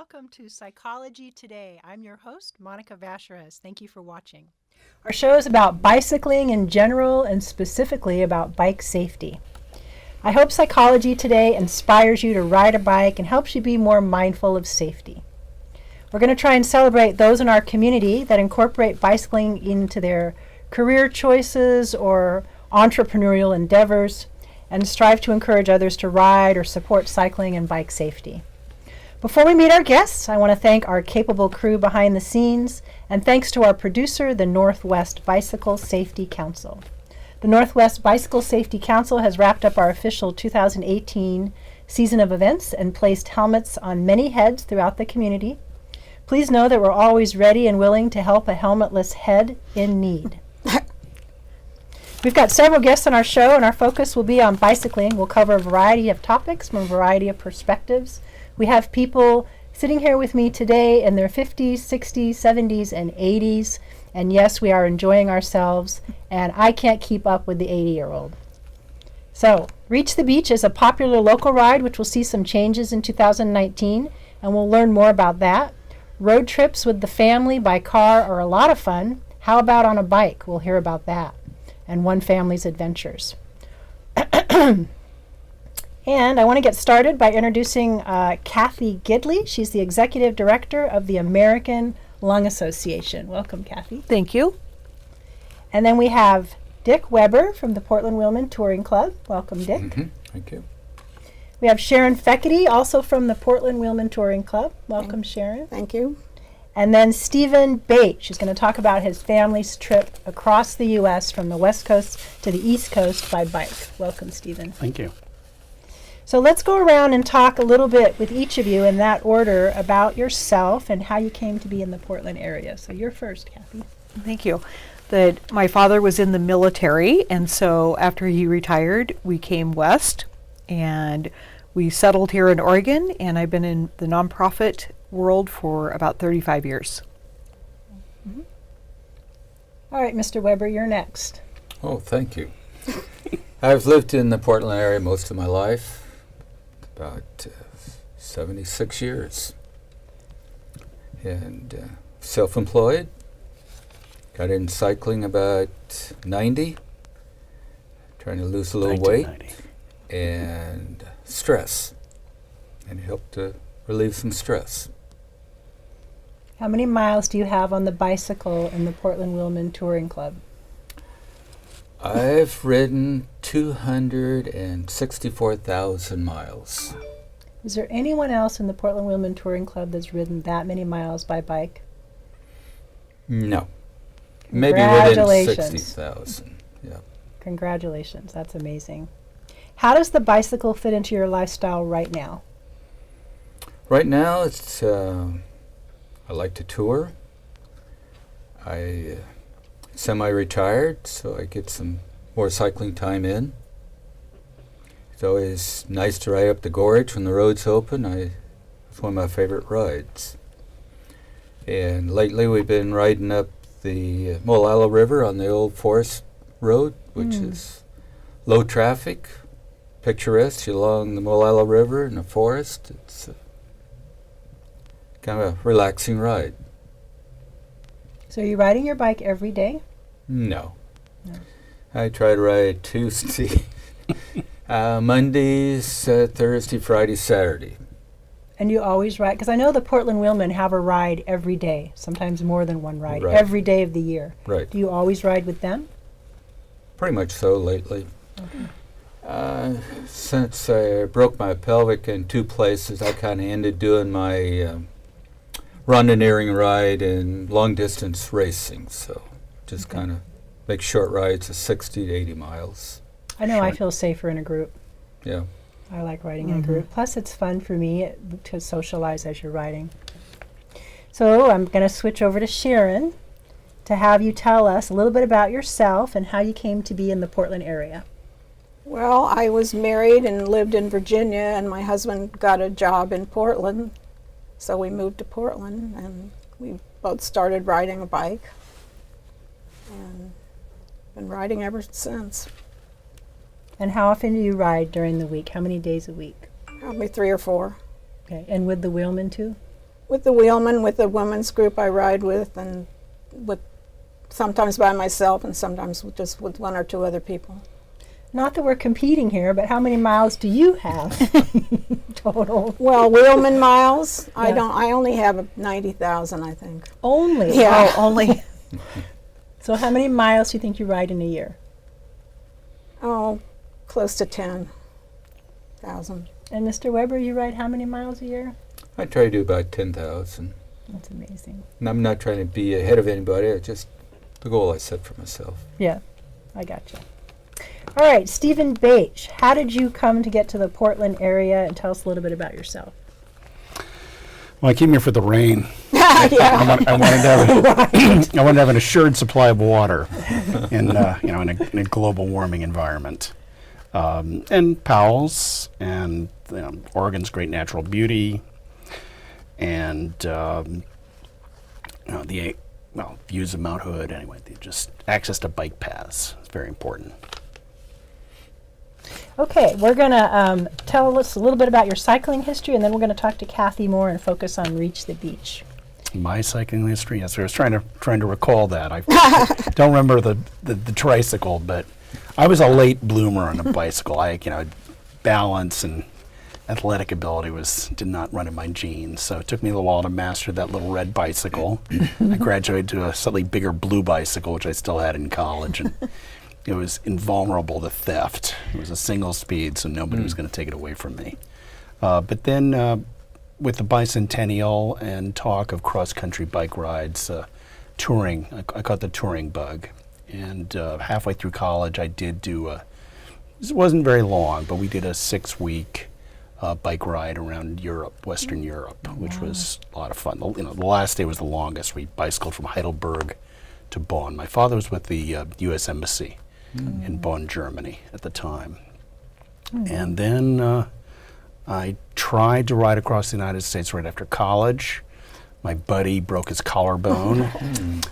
welcome to Psychology Today. I'm your host, Monica Vacheres. Thank you for watching. Our show is about bicycling in general and specifically about bike safety. I hope Psychology Today inspires you to ride a bike and helps you be more mindful of safety. We're going to try and celebrate those in our community that incorporate bicycling into their career choices or entrepreneurial endeavors and strive to encourage others to ride or support cycling and bike safety. Before we meet our guests, I want to thank our capable crew behind the scenes, and thanks to our producer, the Northwest Bicycle Safety Council. The Northwest Bicycle Safety Council has wrapped up our official 2018 season of events and placed helmets on many heads throughout the community. Please know that we're always ready and willing to help a helmetless head in need. We've got several guests on our show, and our focus will be on bicycling. We'll cover a variety of topics from a variety of perspectives. We have people sitting here with me today in their 50s, 60s, 70s, and 80s. And yes, we are enjoying ourselves, and I can't keep up with the 80-year-old. So, Reach the Beach is a popular local ride, which will see some changes in 2019, and we'll learn more about that. Road trips with the family by car are a lot of fun. How about on a bike? We'll hear about that and one family's adventures. And I want to get started by introducing Cathy Gidley. She's the Executive Director of the American Lung Association. Welcome, Cathy. Thank you. And then we have Dick Weber from the Portland Wheelman Touring Club. Welcome, Dick. Mm-hmm. Thank you. We have Sharon Fekety, also from the Portland Wheelman Touring Club. Welcome, Sharon. Thank you. And then Stephen Bache is going to talk about his family's trip across the U.S. from the West Coast to the East Coast by bike. Welcome, Stephen. Thank you. So let's go around and talk a little bit with each of you in that order about yourself and how you came to be in the Portland area. So you're first, Cathy. Thank you. My father was in the military, and so after he retired, we came west, and we settled here in Oregon, and I've been in the nonprofit world for about 35 years. Mm-hmm. All right, Mr. Weber, you're next. Oh, thank you. I've lived in the Portland area most of my life, about 76 years, and self-employed. Got in cycling about 90, trying to lose a little weight, and stress, and it helped to relieve some stress. How many miles do you have on the bicycle in the Portland Wheelman Touring Club? I've ridden 264,000 miles. Is there anyone else in the Portland Wheelman Touring Club that's ridden that many miles by bike? No. Maybe within Congratulations. 60,000. Yeah. Congratulations. That's amazing. How does the bicycle fit into your lifestyle right now? Right now, it's I like to tour. I semi-retired, so I get some more cycling time in. It's always nice to ride up the gorge when the road's open. It's one of my favorite rides. And lately we've been riding up the Molalla River on the old forest road, which is low traffic, picturesque along the Molalla River in the forest. It's kind of a relaxing ride. So are you riding your bike every day? No. I try to ride Tuesday, Mondays, Thursday, Friday, Saturday. And you always ride? Because I know the Portland Wheelmen have a ride every day, sometimes more than one ride, Right. every day of the year. Right. Do you always ride with them? Pretty much so lately. Okay. Since I broke my pelvic in two places, I kind of ended doing my randonneuring ride and long-distance racing. So just kind of make short rides of 60 to 80 miles. I know I feel safer in a group. Yeah. I like riding in a group. Plus, it's fun for me to socialize as you're riding. So I'm going to switch over to Sharon to have you tell us a little bit about yourself and how you came to be in the Portland area. Well, I was married and lived in Virginia, and my husband got a job in Portland, so we moved to Portland, and we both started riding a bike, and been riding ever since. And how often do you ride during the week? How many days a week? Probably 3 or 4. Okay, and with the wheelman too? With the wheelman, with the women's group I ride with, and with sometimes by myself and sometimes just with one or two other people. Not that we're competing here, but how many miles do you have total? Well, wheelman miles, Yeah. I only have 90,000, I think. Only. Yeah. Oh, only. So how many miles do you think you ride in a year? Oh, close to 10,000. And Mr. Weber, you ride how many miles a year? I try to do about 10,000. That's amazing. And I'm not trying to be ahead of anybody. I just the goal I set for myself. Yeah, I gotcha. All right, Stephen Bache, how did you come to get to the Portland area, and tell us a little bit about yourself? Well, I came here for the rain. Yeah. I wanted to have an assured supply of water in a global warming environment. And Powell's and Oregon's great natural beauty, and views of Mount Hood. Anyway, just access to bike paths is very important. Okay, we're going to tell us a little bit about your cycling history, and then we're going to talk to Cathy more and focus on Reach the Beach. My cycling history. Yes, I was trying to recall that. I don't remember the tricycle, but I was a late bloomer on a bicycle. Balance and athletic ability did not run in my genes, so it took me a little while to master that little red bicycle. I graduated to a slightly bigger blue bicycle, which I still had in college, and it was invulnerable to theft. It was a single speed, so nobody was going to take it away from me. But then with the bicentennial and talk of cross-country bike rides, touring, I caught the touring bug. And halfway through college, I did do it wasn't very long, but we did a 6-week bike ride around Europe, Western Europe, which was a lot of fun. The last day was the longest. We bicycled from Heidelberg to Bonn. My father was with the U.S. Embassy in Bonn, Germany at the time. And then I tried to ride across the United States right after college. My buddy broke his collarbone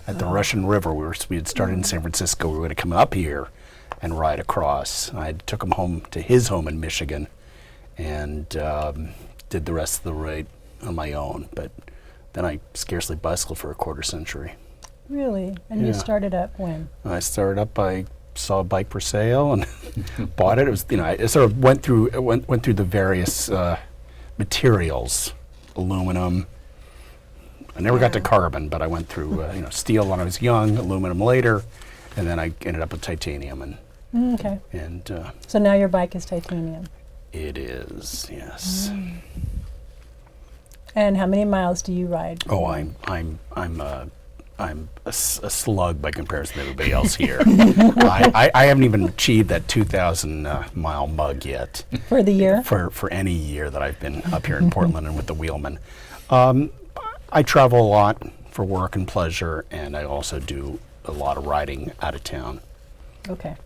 at the Russian River. We had started in San Francisco. We were going to come up here and ride across. I took him home to his home in Michigan and did the rest of the ride on my own. But then I scarcely bicycled for a quarter century. Really? And you Yeah. started up when? I started up. I saw a bike for sale and bought it. It was I sort of went through the various materials, aluminum. I never got to carbon, but I went through steel when I was young, aluminum later, and then I ended up with titanium. Okay. And So now your bike is titanium. it is, yes. And how many miles do you ride? Oh, I'm a slug by comparison to everybody else here. I haven't even achieved that 2,000 mile mug yet For the year? for any year that I've been up here in Portland and with the wheelman. I travel a lot for work and pleasure, and I also do a lot of riding out of town. Okay.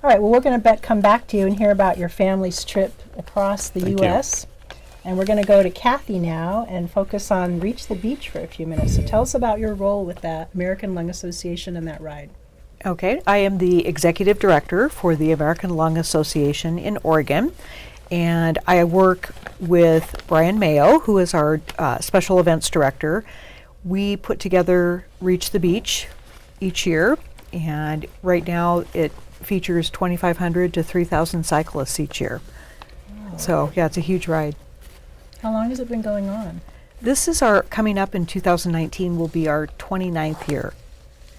All right, well, we're going to come back to you and hear about your family's trip across the Thank you. U.S. And we're going to go to Cathy now and focus on Reach the Beach for a few minutes. So tell us about your role with that American Lung Association and that ride. Okay, I am the executive director for the American Lung Association in Oregon, and I work with Brian Mayo, who is our special events director. We put together Reach the Beach each year, and right now it features 2,500 to 3,000 cyclists each year. So yeah, it's a huge ride. How long has it been going on? This is coming up in 2019 will be our 29th year.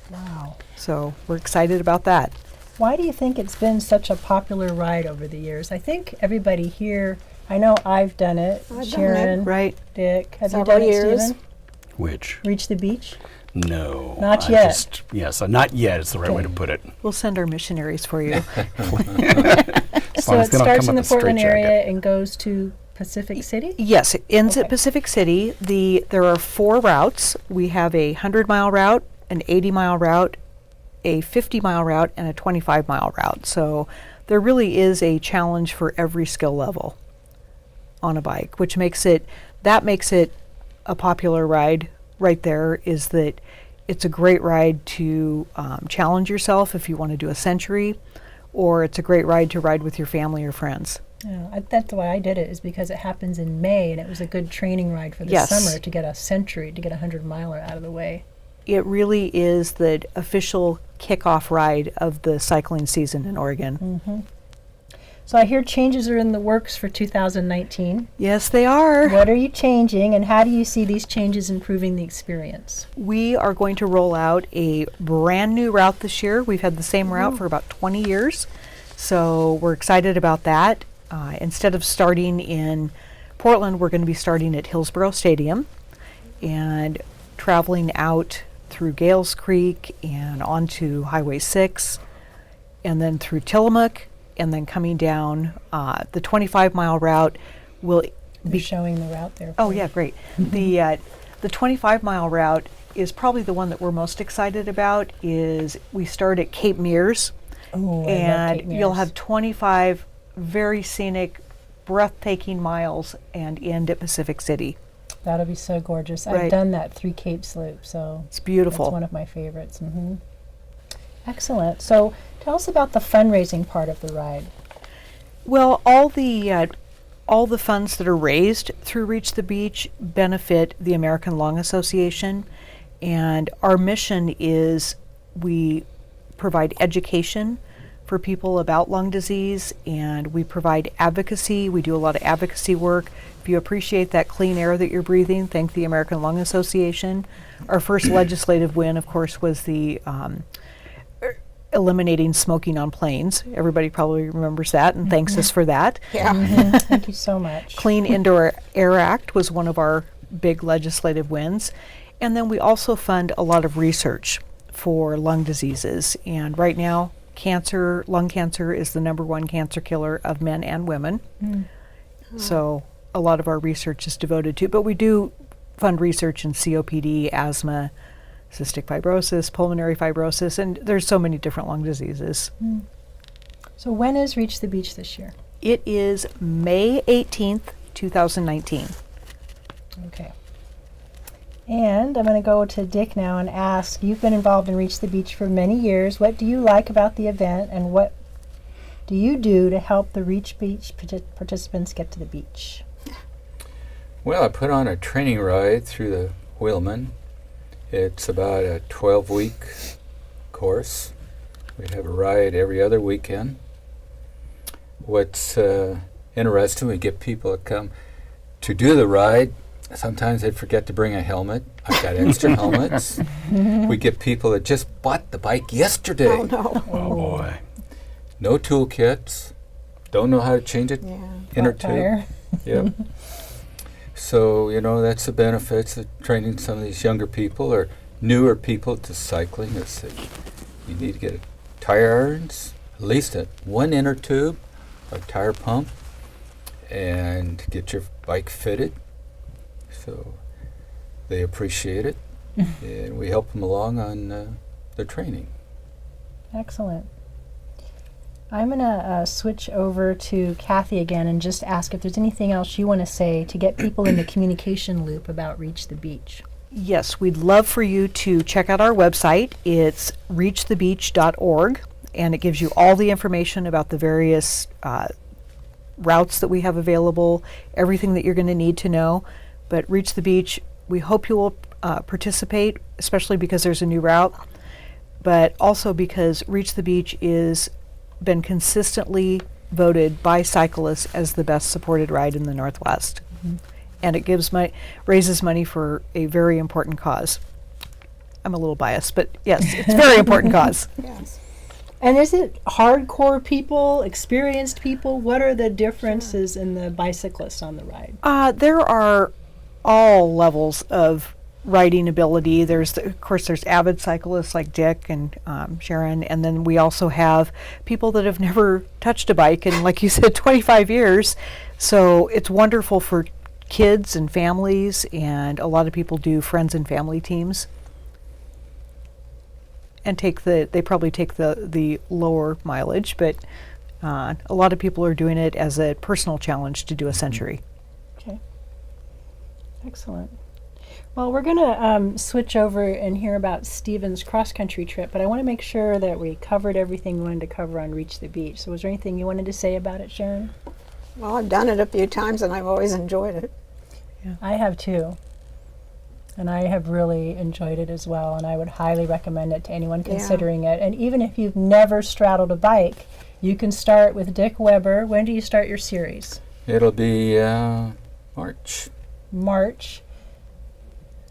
Wow. So we're excited about that. Why do you think it's been such a popular ride over the years? I think everybody here, I know I've done it. I've done it. Sharon, Right. Dick, have Several you done years. it, Stephen? Which? Reach the Beach? No. Not I yet. Not yet is the right way to put it. We'll send our missionaries for you. As So long it as they don't starts come in up the with Portland straitjacket. area and goes to Pacific City? Yes, it ends Okay. at Pacific City. There are 4 routes. We have a 100-mile route, an 80-mile route, a 50-mile route, and a 25-mile route. So there really is a challenge for every skill level on a bike, which makes it a popular ride right there, is that it's a great ride to challenge yourself if you want to do a century, or it's a great ride to ride with your family or friends. Yeah, that's why I did it, is because it happens in May, and it was a good training ride for the Yes. summer to get a century, to get a 100-miler out of the way. It really is the official kickoff ride of the cycling season in Oregon. Mm-hmm. So I hear changes are in the works for 2019. Yes, they are. What are you changing, and how do you see these changes improving the experience? We are going to roll out a brand new route this year. We've had the same route for about 20 years, so we're excited about that. Instead of starting in Portland, we're going to be starting at Hillsborough Stadium and traveling out through Gales Creek and onto Highway 6 and then through Tillamook and then coming down the 25-mile route will Be showing the route there. Oh for yeah, great. The 25-mile route is probably the one that we're most excited about. Is we start at Cape Mears, Oh, and you'll have 25 very scenic, breathtaking miles and end at Pacific City. That'll be so gorgeous. I've Right. done that Three Capes loop, so It's beautiful. that's one of my favorites. Hmm. Excellent. So tell us about the fundraising part of the ride. Well, all the funds that are raised through Reach the Beach benefit the American Lung Association, and our mission is we provide education for people about lung disease, and we provide advocacy. We do a lot of advocacy work. If you appreciate that clean air that you're breathing, thank the American Lung Association. Our first legislative win, of course, was the eliminating smoking on planes. Everybody probably remembers that and thanks us for that. Yeah. Thank you so much. Clean Indoor Air Act was one of our big legislative wins. And then we also fund a lot of research for lung diseases. And right now, lung cancer is the #1 cancer killer of men and women. So a lot of our research is devoted to, but we do fund research in COPD, asthma, cystic fibrosis, pulmonary fibrosis, and there's so many different lung diseases. So when is Reach the Beach this year? It is May 18th, 2019. Okay. And I'm going to go to Dick now and ask, you've been involved in Reach the Beach for many years. What do you like about the event, and what do you do to help the Reach Beach participants get to the beach? Well, I put on a training ride through the Wheelman. It's about a 12-week course. We have a ride every other weekend. What's interesting, we get people that come to do the ride. Sometimes they forget to bring a helmet. I've got extra helmets. We get people that just bought the bike yesterday. Oh, no. Oh boy. No toolkits. Don't know how to change it. Yeah. Inner Flat tire. tube. Yep. So, that's the benefits of training some of these younger people or newer people to cycling. Is that you need to get tire irons, at least one inner tube, a tire pump, and get your bike fitted. So they appreciate it, and we help them along on their training. Excellent. I'm going to switch over to Cathy again and just ask if there's anything else you want to say to get people in the communication loop about Reach the Beach. Yes, we'd love for you to check out our website. It's reachthebeach.org, and it gives you all the information about the various routes that we have available, everything that you're going to need to know. But Reach the Beach, we hope you will participate, especially because there's a new route, but also because Reach the Beach is been consistently voted by cyclists as the best supported ride in the Northwest. And it raises money for a very important cause. I'm a little biased, but yes, it's a very important cause. Yes. And is it hardcore people, experienced people? What are the differences in the bicyclists on the ride? There are all levels of riding ability. Of course, there's avid cyclists like Dick and Sharon, and then we also have people that have never touched a bike in, like you said, 25 years. So it's wonderful for kids and families, and a lot of people do friends and family teams. And they probably take the lower mileage, but a lot of people are doing it as a personal challenge to do a century. Okay. Excellent. Well, we're going to switch over and hear about Stephen's cross-country trip, but I want to make sure that we covered everything we wanted to cover on Reach the Beach. So was there anything you wanted to say about it, Sharon? Well, I've done it a few times and I've always enjoyed it. I have too. And I have really enjoyed it as well, and I would highly recommend it to anyone considering it. And even if you've never straddled a bike, you can start with Dick Weber. When do you start your series? It'll be March. March.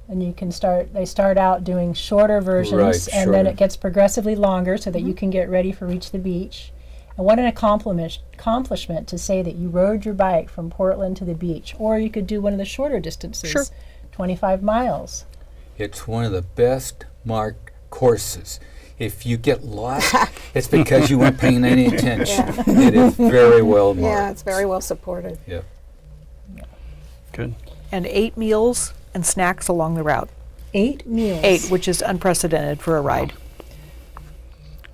And you can they start out doing shorter versions, Right, and then shorter. it gets progressively longer so that you can get ready for Reach the Beach. And what an accomplishment to say that you rode your bike from Portland to the beach. Or you could do one of the shorter distances, Sure. 25 miles. It's one of the best marked courses. If you get lost, it's because you weren't paying any attention. It is very well marked. Yeah, it's very well supported. Yep. Good. And 8 meals and snacks along the route. 8 meals. 8, which is unprecedented for a ride.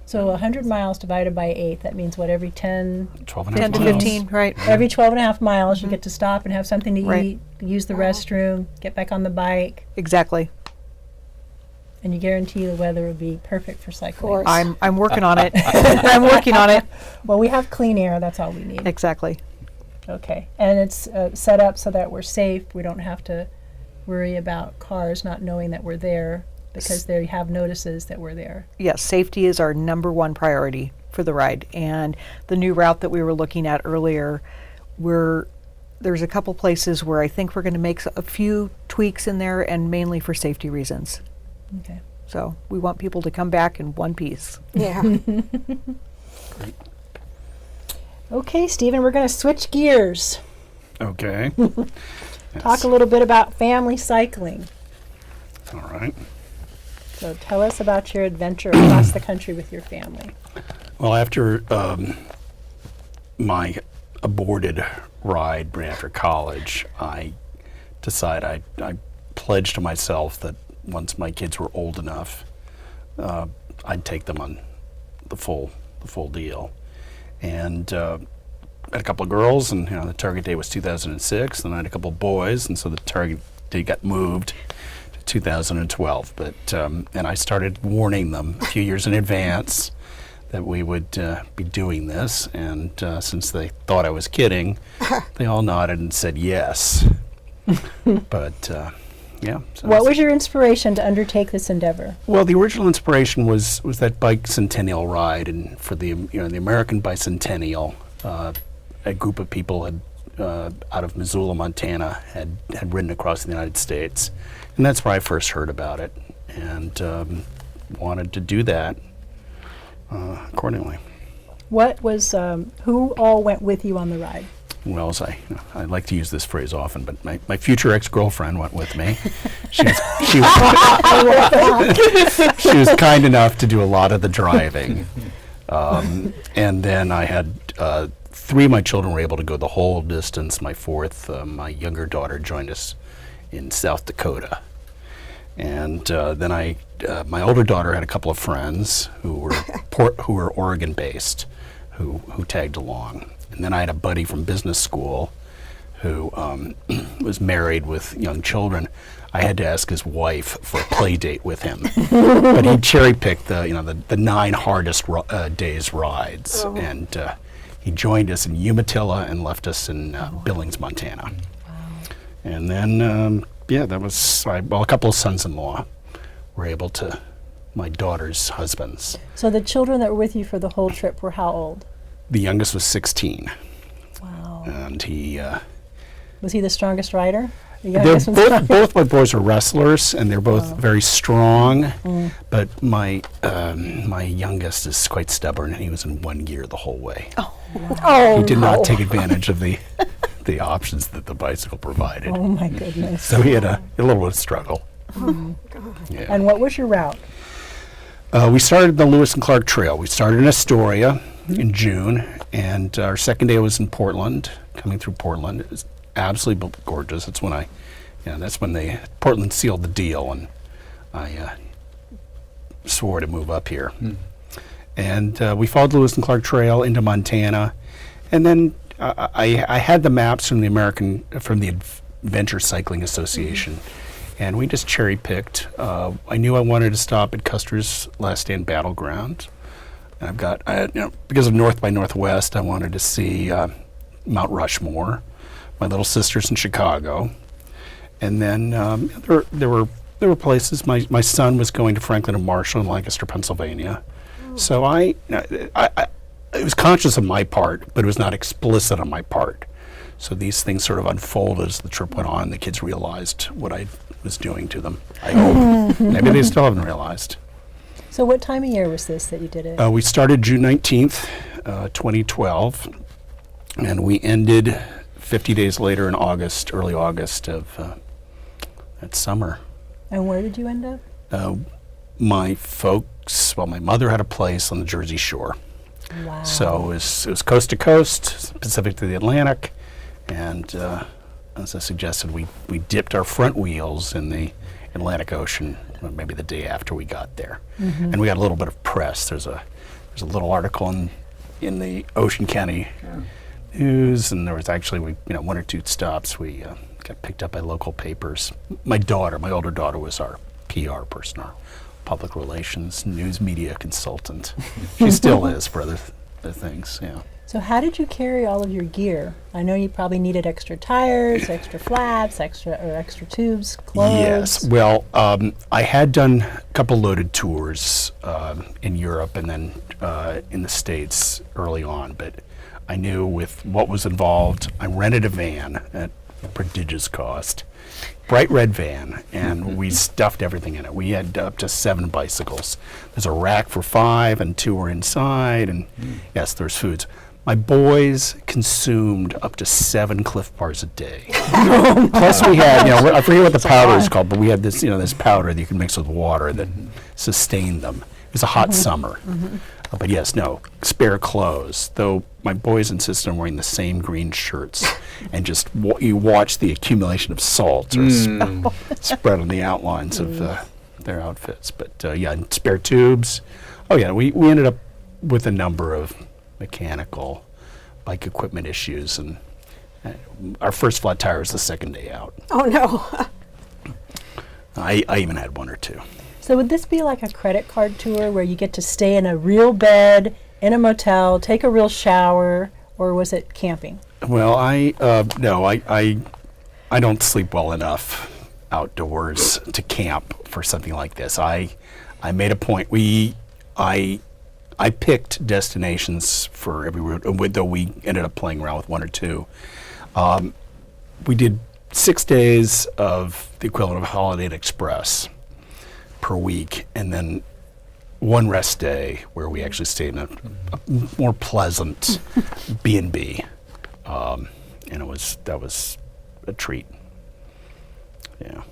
So 100 miles divided by 8, that means what, every 10, 12 and 10 to miles. 15, right? every 12 and a half miles you get to stop and have something to Right. eat, use the restroom, get back on the bike, Exactly. and you guarantee the weather will be perfect for cycling. course. I'm working on it. I'm working on it. Well, we have clean air, that's all we need. Exactly. Okay, and it's set up so that we're safe. We don't have to worry about cars not knowing that we're there because they have notices that we're there. Yes, safety is our number one priority for the ride. And the new route that we were looking at earlier, there's a couple places where I think we're going to make a few tweaks in there, and mainly for safety reasons. Okay. So we want people to come back in one piece. Yeah. Okay, Stephen, we're going to switch gears. Okay. Talk a little bit about family cycling. All right. So tell us about your adventure across the country with your family. Well, after my aborted ride right after college, I decided I pledged to myself that once my kids were old enough, I'd take them on the full deal. And had a couple of girls, and the target date was 2006. Then I had a couple of boys, and so the target date got moved to 2012. But and I started warning them a few years in advance that we would be doing this. And since they thought I was kidding, they all nodded and said yes. But yeah. So What was your inspiration to undertake this endeavor? well, the original inspiration was that bicentennial ride, and for the the American bicentennial, a group of people had out of Missoula, Montana, had ridden across the United States, and that's where I first heard about it, and wanted to do that accordingly. What was, who all went with you on the ride? Well, as I like to use this phrase often, but my future ex-girlfriend went with me. She was kind enough to do a lot of the driving. And then I had 3 of my children were able to go the whole distance. My 4th, my younger daughter, joined us in South Dakota. And then my older daughter had a couple of friends who were Oregon-based, who tagged along. And then I had a buddy from business school who was married with young children. I had to ask his wife for a play date with him, but he cherry-picked the 9 hardest days rides, and he joined us in Umatilla and left us in Billings, Montana. And then that was a couple of sons-in-law were able to, my daughter's husbands. So the children that were with you for the whole trip were how old? The youngest was 16, Wow. and he. Was he the strongest rider? The They're youngest was both my boys are wrestlers, and they're both very strong. But my youngest is quite stubborn, and he was in one gear the whole way. Oh, He did no. not take advantage of the options that the bicycle provided. Oh my goodness. So he had a little bit of struggle. Yeah. And what was your route? We started the Lewis and Clark Trail. We started in Astoria in June, and our second day was in Portland, coming through Portland. It was absolutely gorgeous. That's when Portland sealed the deal, and I swore to move up here. And we followed the Lewis and Clark Trail into Montana, and then I had the maps from the Adventure Cycling Association, and we just cherry picked. I knew I wanted to stop at Custer's Last Stand Battleground. And I've got, because of North by Northwest, I wanted to see Mount Rushmore. My little sister's in Chicago, and then there were places. My son was going to Franklin and Marshall in Lancaster, Pennsylvania. So it was conscious on my part, but it was not explicit on my part. So these things sort of unfolded as the trip went on. The kids realized what I was doing to them. I hope. Maybe they still haven't realized. So what time of year was this that you did it? We started June 19th, 2012, and we ended 50 days later in August, early August of that summer. And where did you end up? My folks, my mother had a place on the Jersey Shore. Wow. So it was coast to coast, Pacific to the Atlantic, and as I suggested, we dipped our front wheels in the Atlantic Ocean maybe the day after we got there. And we got a little bit of press. There's a little article in the Ocean County News, and there was actually one or two stops. We got picked up by local papers. My older daughter was our PR person, our public relations, news media consultant. She still is for other things, yeah. So how did you carry all of your gear? I know you probably needed extra tires, extra flaps, extra tubes, clothes. Yes, well, I had done a couple loaded tours in Europe and then in the States early on, but I knew with what was involved, I rented a van at a prodigious cost, bright red van, and we stuffed everything in it. We had up to 7 bicycles. There's a rack for 5 and 2 were inside, and yes, there's foods. My boys consumed up to 7 Cliff Bars a day. Plus we had, I forget what the powder is called, but we had this, this powder that you can mix with water that sustained them. It was a hot summer. But yes, no, spare clothes, though my boys insisted on wearing the same green shirts, and just you watch the accumulation of salt spread on the outlines of their outfits. But and spare tubes. Oh yeah, we ended up with a number of mechanical bike equipment issues, and our first flat tire was the second day out. Oh no. I even had 1 or 2. So would this be like a credit card tour where you get to stay in a real bed, in a motel, take a real shower, or was it camping? Well, I don't sleep well enough outdoors to camp for something like this. I made a point. I picked destinations for every route, though we ended up playing around with 1 or 2. We did 6 days of the equivalent of Holiday Inn Express per week, and then 1 rest day where we actually stayed in a more pleasant B&B, and that was a treat. Yeah.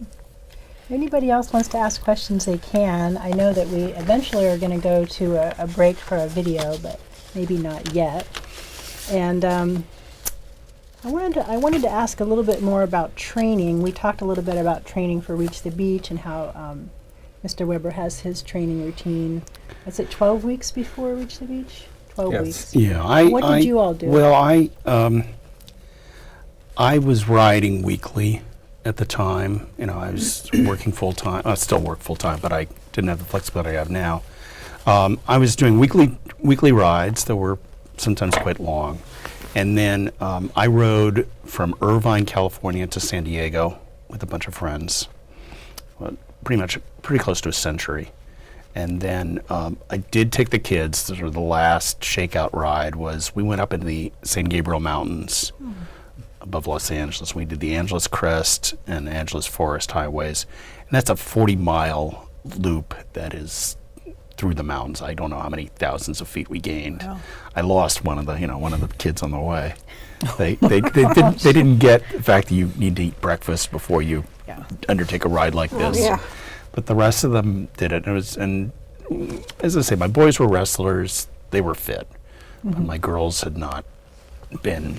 If anybody else wants to ask questions, they can. I know that we eventually are going to go to a break for a video, but maybe not yet. And I wanted to ask a little bit more about training. We talked a little bit about training for Reach the Beach and how Mr. Weber has his training routine. Is it 12 weeks before Reach the Beach? 12 Yes. weeks. Yeah. What did you all do? Well, I was riding weekly at the time. I was working full time. I still work full time, but I didn't have the flexibility I have now. I was doing weekly rides that were sometimes quite long. And then I rode from Irvine, California to San Diego with a bunch of friends, pretty close to a century. And then I did take the kids. Sort of the last shakeout ride was we went up into the San Gabriel Mountains above Los Angeles. We did the Angeles Crest and Angeles Forest highways. And that's a 40-mile loop that is through the mountains. I don't know how many thousands of feet we gained. Wow. I lost one of the kids on the way. They didn't get the fact that you need to eat breakfast before you undertake a ride like this. Yeah. But the rest of them did it. And as I say, my boys were wrestlers. They were fit. But my girls had not been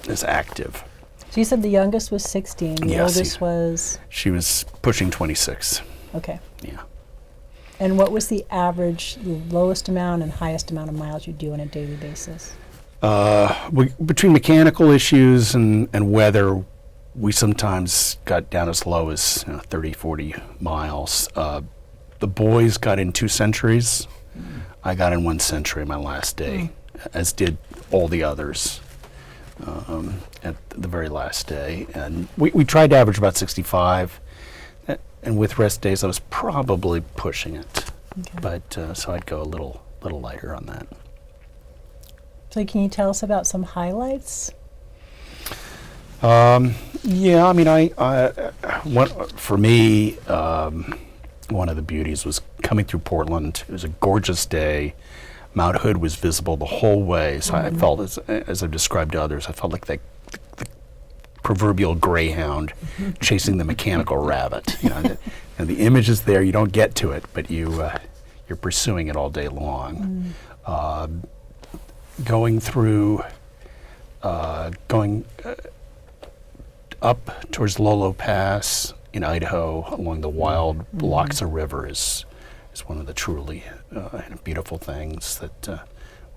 as active. So you said the youngest was 16. The oldest was? She was pushing 26. Okay. Yeah. And what was the average, the lowest amount and highest amount of miles you do on a daily basis? Between mechanical issues and weather, we sometimes got down as low as 30, 40 miles. The boys got in 2 centuries. I got in 1 century my last day, as did all the others at the very last day. And we tried to average about 65. And with rest days, I was probably pushing it. Okay. But so I'd go a little lighter on that. So can you tell us about some highlights? Yeah, I mean, for me, one of the beauties was coming through Portland. It was a gorgeous day. Mount Hood was visible the whole way. So I felt, as I've described to others, I felt like the proverbial greyhound chasing the mechanical rabbit. And the image is there. You don't get to it, but you're pursuing it all day long. Going up towards Lolo Pass in Idaho along the wild Loxa River is one of the truly beautiful things that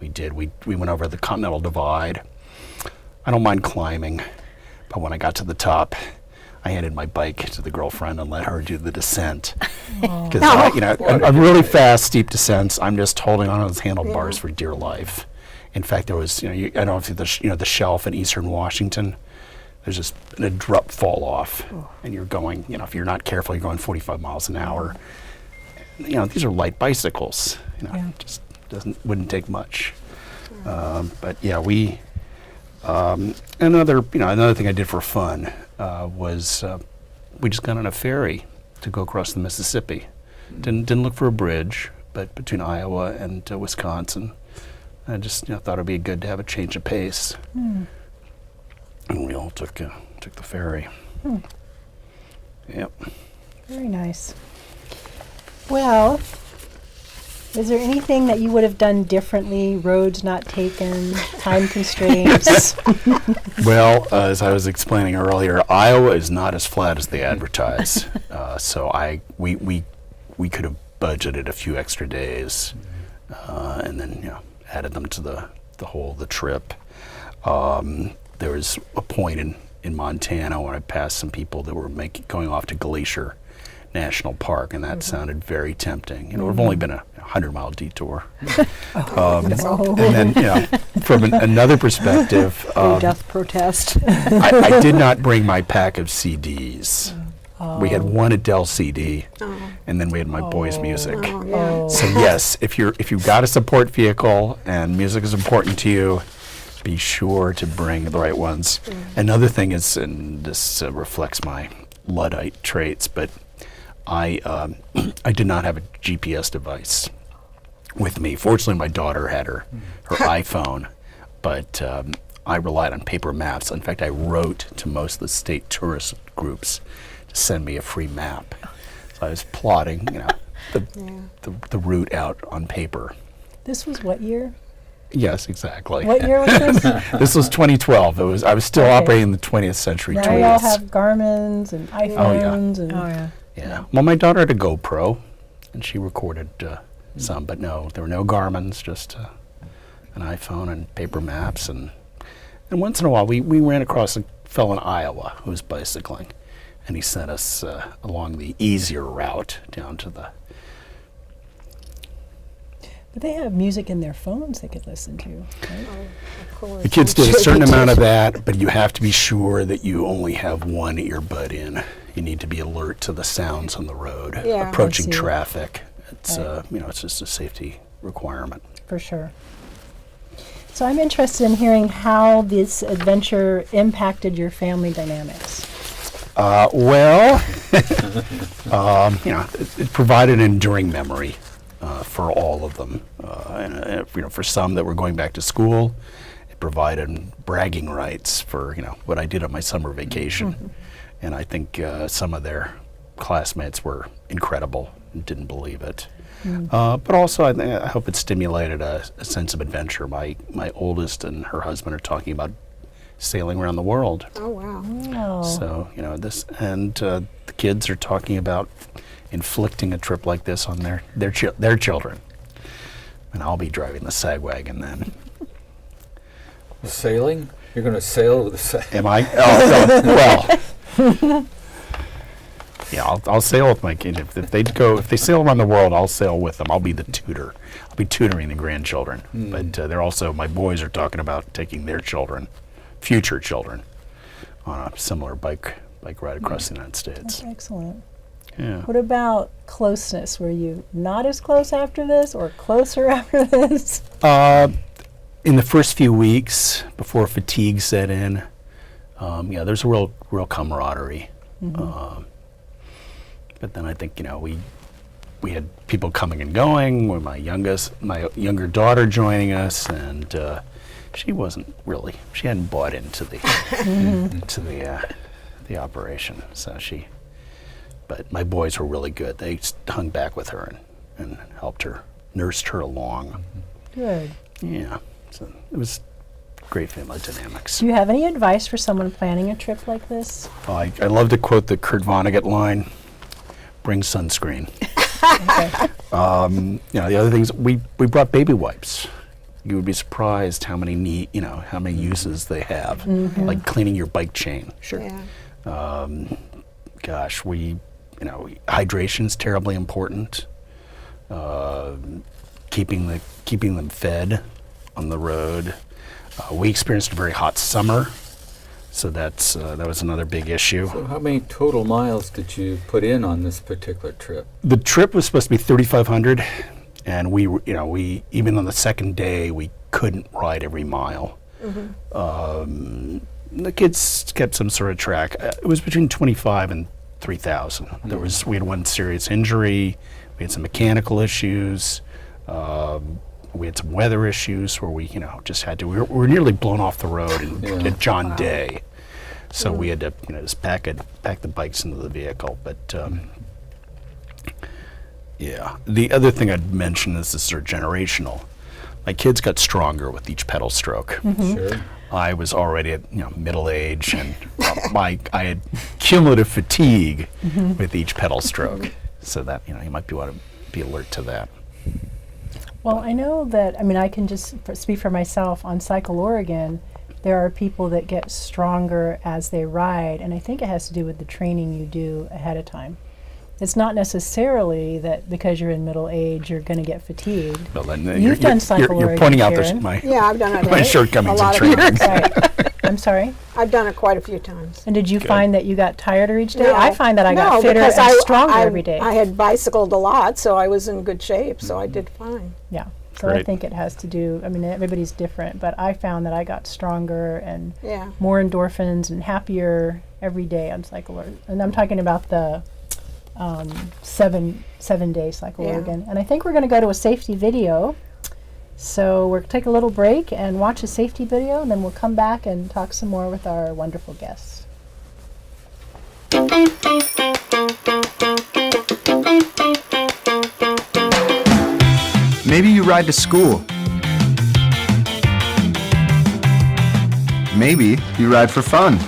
we did. We went over the Continental Divide. I don't mind climbing, but when I got to the top, I handed my bike to the girlfriend and let her do the descent. Because on really fast, steep descents, I'm just holding on to those handlebars for dear life. In fact, there was, I don't know if the shelf in Eastern Washington. There's just an abrupt fall off, and you're going. If you're not careful, you're going 45 miles an hour. These are light bicycles. Just wouldn't take much. But yeah, we. Another thing I did for fun was we just got on a ferry to go across the Mississippi. Didn't look for a bridge, but between Iowa and Wisconsin. I just thought it'd be good to have a change of pace, and we all took the ferry. Yep. Very nice. Well, is there anything that you would have done differently? Roads not taken, time constraints? Well, as I was explaining earlier, Iowa is not as flat as they advertise. So we could have budgeted a few extra days, and then added them to the trip. There was a point in Montana when I passed some people that were going off to Glacier National Park, and that sounded very tempting. It would have only been a 100-mile detour. And then, from another perspective, death protest. I did not bring my pack of CDs. We had one Adele CD, and then we had my boys' music. So yes, if you've got a support vehicle and music is important to you, be sure to bring the right ones. Another thing is, and this reflects my Luddite traits, but I did not have a GPS device with me. Fortunately, my daughter had her iPhone, but I relied on paper maps. In fact, I wrote to most of the state tourist groups to send me a free map. So I was plotting, the route out on paper. This was what year? Yes, exactly. What year was this? This was 2012. I was still operating in the 20th century Now tools. we all have Garmin's and iPhones. Yeah. Well, my daughter had a GoPro, and she recorded some, but no, there were no Garmin's, just an iPhone and paper maps. And once in a while, we ran across a fellow in Iowa who was bicycling, and he sent us along the easier route down to the... But they have music in their phones they could listen to, right? Of course. The kids did a certain amount of that, but you have to be sure that you only have one earbud in. You need to be alert to the sounds on the road, Yeah. approaching I see. traffic. It's Right. it's just a safety requirement. For sure. So I'm interested in hearing how this adventure impacted your family dynamics. It provided an enduring memory for all of them. For some that were going back to school, it provided bragging rights for what I did on my summer vacation. And I think some of their classmates were incredible and didn't believe it. But also, I hope it stimulated a sense of adventure. My oldest and her husband are talking about sailing around the world. Oh, wow. Oh. So this, and the kids are talking about inflicting a trip like this on their children. And I'll be driving the sag wagon then. Sailing? You're going to sail with the Am I? Oh, no, well, Yeah, I'll sail with my kids. If they sail around the world, I'll sail with them. I'll be the tutor. I'll be tutoring the grandchildren. But they're also, my boys are talking about taking their children, future children, on a similar bike ride across the United States. That's excellent. Yeah. What about closeness? Were you not as close after this or closer after this? In the first few weeks before fatigue set in, there's a real camaraderie. But then I think, we had people coming and going. With my younger daughter joining us, and she hadn't bought into the operation. But my boys were really good. They hung back with her and helped her, nursed her along. Good. Yeah, so it was great family dynamics. Do you have any advice for someone planning a trip like this? I love to quote the Kurt Vonnegut line, bring sunscreen. Okay. The other things, we brought baby wipes. You would be surprised how many uses they have, like cleaning your bike chain. Sure. Yeah. Hydration is terribly important. Keeping them fed on the road. We experienced a very hot summer, so that was another big issue. So how many total miles did you put in on this particular trip? The trip was supposed to be 3,500, and we even on the second day we couldn't ride every mile. The kids kept some sort of track. It was between 25 and 3,000. We had one serious injury. We had some mechanical issues. We had some weather issues where we just had to. We were nearly blown off the road at John Day, so we had to just pack the bikes into the vehicle. But the other thing I'd mention is this are generational. My kids got stronger with each pedal stroke. Sure. I was already at middle age, and I had cumulative fatigue with each pedal stroke. So that you might want to be alert to that. Well, I know that, I can just speak for myself. On Cycle Oregon, there are people that get stronger as they ride, and I think it has to do with the training you do ahead of time. It's not necessarily that because you're in middle age you're going to get fatigued. Well, then, You've done Cycle Oregon, you're pointing out Sharon. Yeah, I've done it. my shortcomings a in lot of training. times. Right. I'm sorry. I've done it quite a few times. And did you Good. find that you got tireder each day? No. I find that I got No, fitter because and stronger every day. I had bicycled a lot, so I was in good shape, so I did fine. Yeah. So I Great. think it has to do, everybody's different, but I found that I got stronger and Yeah. more endorphins and happier every day on Cycle Oregon. And I'm talking about the 7-day Cycle Yeah. Oregon. And I think we're going to go to a safety video. So we'll take a little break and watch a safety video, and then we'll come back and talk some more with our wonderful guests. Maybe you ride to school. Maybe you ride for fun.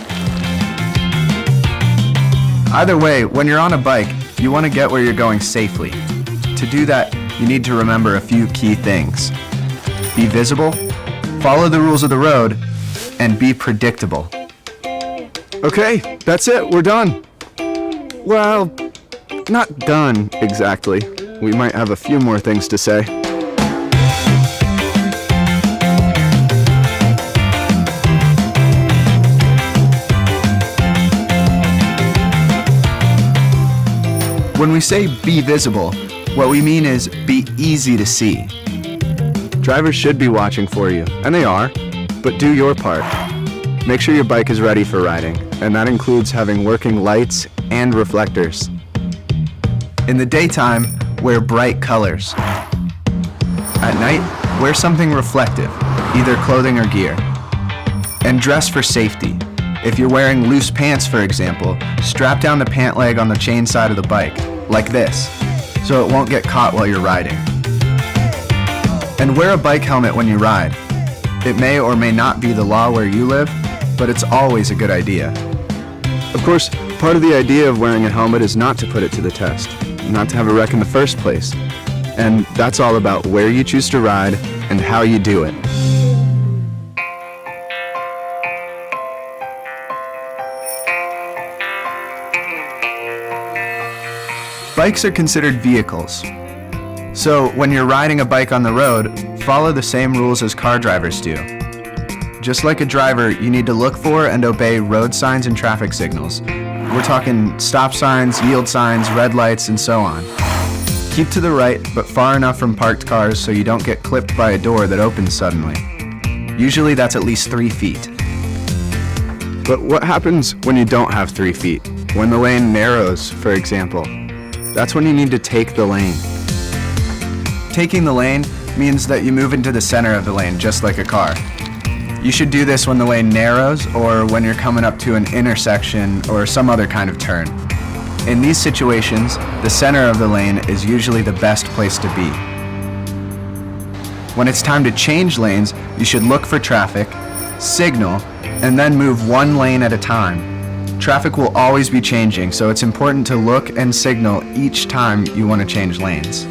Either way, when you're on a bike, you want to get where you're going safely. To do that, you need to remember a few key things. Be visible, follow the rules of the road, and be predictable. Okay, that's it, we're done. Well, not done exactly. We might have a few more things to say. When we say be visible, what we mean is be easy to see. Drivers should be watching for you, and they are, but do your part. Make sure your bike is ready for riding, and that includes having working lights and reflectors. In the daytime, wear bright colors. At night, wear something reflective, either clothing or gear. And dress for safety. If you're wearing loose pants, for example, strap down the pant leg on the chain side of the bike, like this, so it won't get caught while you're riding. And wear a bike helmet when you ride. It may or may not be the law where you live, but it's always a good idea. Of course, part of the idea of wearing a helmet is not to put it to the test, not to have a wreck in the first place. And that's all about where you choose to ride and how you do it. Bikes are considered vehicles. So when you're riding a bike on the road, follow the same rules as car drivers do. Just like a driver, you need to look for and obey road signs and traffic signals. We're talking stop signs, yield signs, red lights, and so on. Keep to the right, but far enough from parked cars so you don't get clipped by a door that opens suddenly. Usually that's at least 3 feet. But what happens when you don't have 3 feet? When the lane narrows, for example. That's when you need to take the lane. Taking the lane means that you move into the center of the lane, just like a car. You should do this when the lane narrows or when you're coming up to an intersection or some other kind of turn. In these situations, the center of the lane is usually the best place to be. When it's time to change lanes, you should look for traffic, signal, and then move one lane at a time. Traffic will always be changing, so it's important to look and signal each time you want to change lanes.